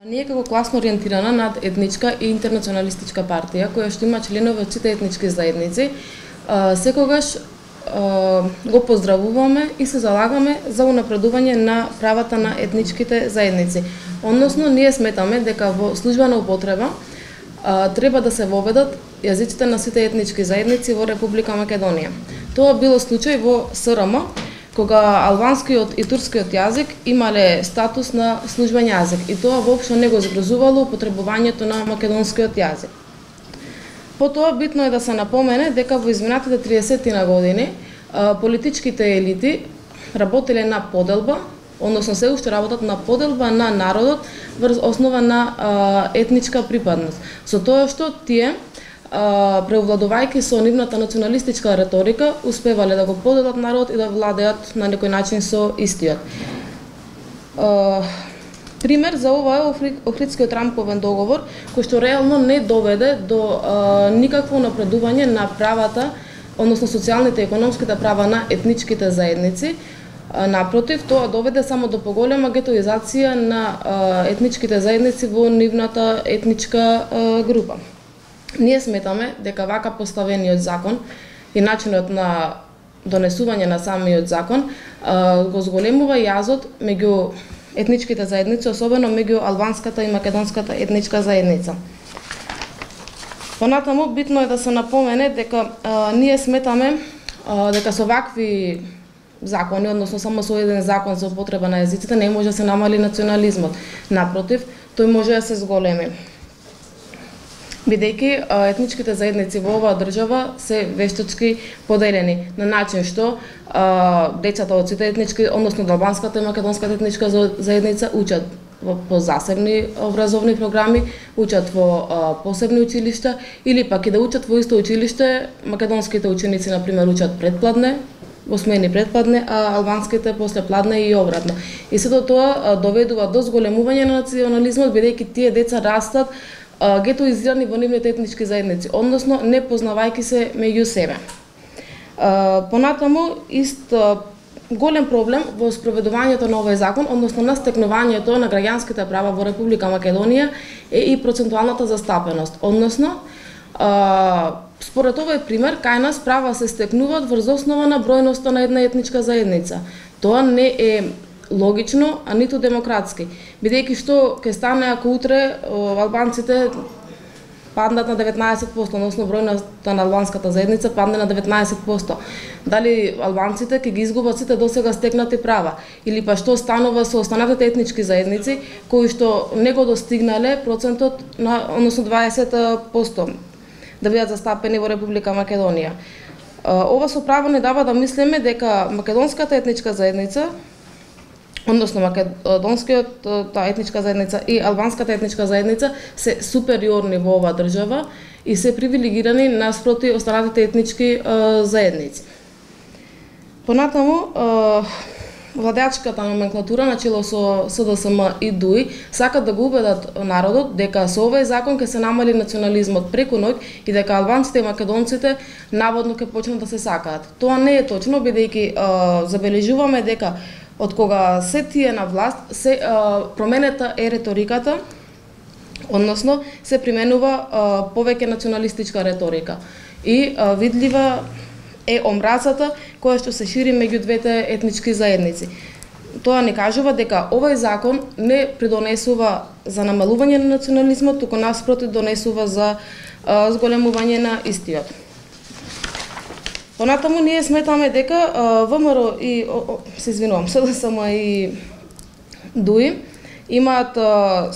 Ние како класно ориентирана над етничка и интернационалистичка партија, која што има членови од сите етнички заедници, секогаш го поздравуваме и се залагаме за унапредување на правата на етничките заедници. Односно, ние сметаме дека во службена употреба треба да се воведат јазиците на сите етнички заедници во Република Македонија. Тоа било случај во СРМ, кога албанскиот и турскиот јазик имале статус на службен јазик и тоа воопшто не го згрозувало употребувањето на македонскиот јазик. Потоа битно е да се напомене дека во изминатите 30 години политичките елити работеле на поделба, односно се уште работат на поделба на народот врз основа на етничка припадност. Со тоа што тие преовладувајќи со нивната националистичка реторика, успевале да го поделат народ и да владеат на некој начин со истиот. Пример за ова е Охридскиот рамковен договор, кој што реално не доведе до никакво напредување на правата, односно социјалните и економските права на етничките заедници. Напротив, тоа доведе само до поголема гетоизација на етничките заедници во нивната етничка група. Ние сметаме дека вака поставениот закон и начинот на донесување на самиот закон го зголемува јазот меѓу етничките заедници, особено меѓу албанската и македонската етничка заедница. Понатаму битно е да се напомене дека ние сметаме дека со вакви закони, односно само со еден закон за употреба на јазиците не може да се намали национализмот. Напротив, тој може да се зголеми. Бидејќи етничките заедници во оваа држава се вештачки поделени на начин што децата од сите етнички, односно албанската и македонската етничка заедница учат по засебни образовни програми, учат во посебни училишта или пак и да учат во исто училиште, македонските ученици на пример учат предпладне, во смени предпладне, а албанските после пладне и обратно. И сето тоа доведува до зголемување на национализмот, бидејќи тие деца растат гетоизирани во нивните етнички заедници, односно не познавајќи се меѓу себе. Понатаму, голем проблем во спроведувањето на овој закон, односно на стекнувањето на граѓанските права во Република Македонија е и процентуалната застапеност, односно според овој пример, кај нас права се стекнуваат врз основа на бројноста на една етничка заедница. Тоа не е логично, а ниту демократски. Бидејќи што ќе стане ако утре албанците паднат на 19%, односно бројноста на албанската заедница падне на 19%. Дали албанците ќе ги изгубат сите досега стекнати права? Или па што станува со останатите етнички заедници кои што не го достигнале процентот на, односно 20% да бидат застапени во Република Македонија? Ова со право не дава да мислиме дека македонската етничка заедница, односно македонскиот етничка заедница и албанската етничка заедница се супериорни во оваа држава и се привилегирани наспроти останатите етнички заедници. Понатаму, владеачката номенклатура начело со СДСМ и ДУИ сакат да го убедат народот дека со овој закон ќе се намали национализмот преку ноќ и дека албанците и македонците наводно ќе почнат да се сакаат. Тоа не е точно, бидејќи забележуваме дека од кога се тие на власт, се променета е реториката, односно се применува повеќе националистичка реторика и видлива е омразата која што се шири меѓу двете етнички заедници. Тоа не кажува дека овој закон не придонесува за намалување на национализмот, туку наспротив донесува за зголемување на истиот. Понатаму ние сметаме дека ВМРО и СДСМ и ДУИ имаат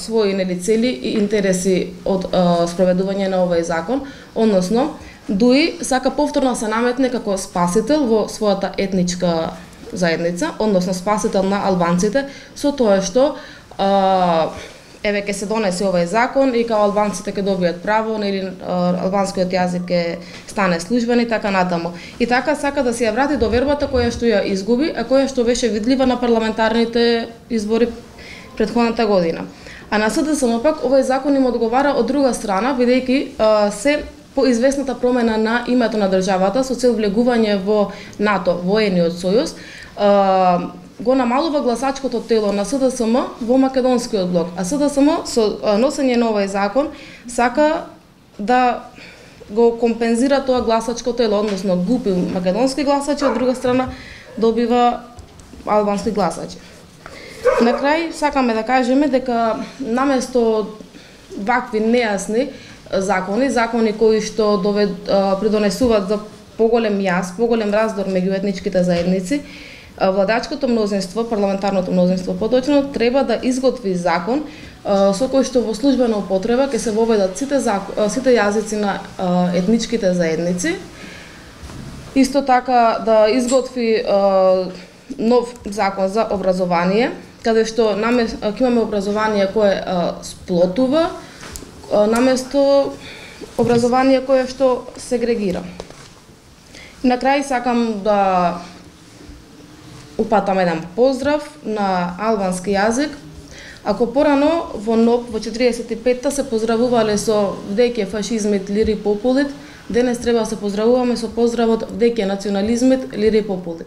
своји цели и интереси од спроведување на овој закон, односно ДУИ сака повторно се наметне како спасител во својата етничка заедница, односно спасител на албанците, со тоа што еве ќе се донесе овој закон и као албанците ќе добијат право, или албанскиот јазик ќе стане службен и така натаму. И така сака да се ја врати довербата која што ја изгуби, а која што беше видлива на парламентарните избори претходната година. А на СДСМ пак овој закон им одговара од друга страна, бидејќи се по известната промена на името на државата со цел влегување во НАТО, воениот сојуз, го намалува гласачкото тело на СДСМ во македонскиот блок, а СДСМ со носење на овој закон сака да го компензира тоа гласачко тело, односно губи македонски гласачи, од друга страна добива албански гласачи. На крај сакаме да кажеме дека наместо вакви нејасни закони кои што придонесуваат за поголем јас, поголем раздор меѓу етничките заедници, владачкото мнозинство, парламентарното мнозинство поточно, треба да изготви закон со кој што во службена употреба ќе се воведат сите јазици на етничките заедници. Исто така да изготви нов закон за образование, каде што ќе имаме образование кое сплотува, наместо образование кое што сегрегира. На крај сакам да упатам еден поздрав на албански јазик. Ако порано во НОП во 45-та се поздравувале со вдеќе фашизмит, лири популит, денес треба да се поздравуваме со поздравот вдеќе национализмит, лири популит.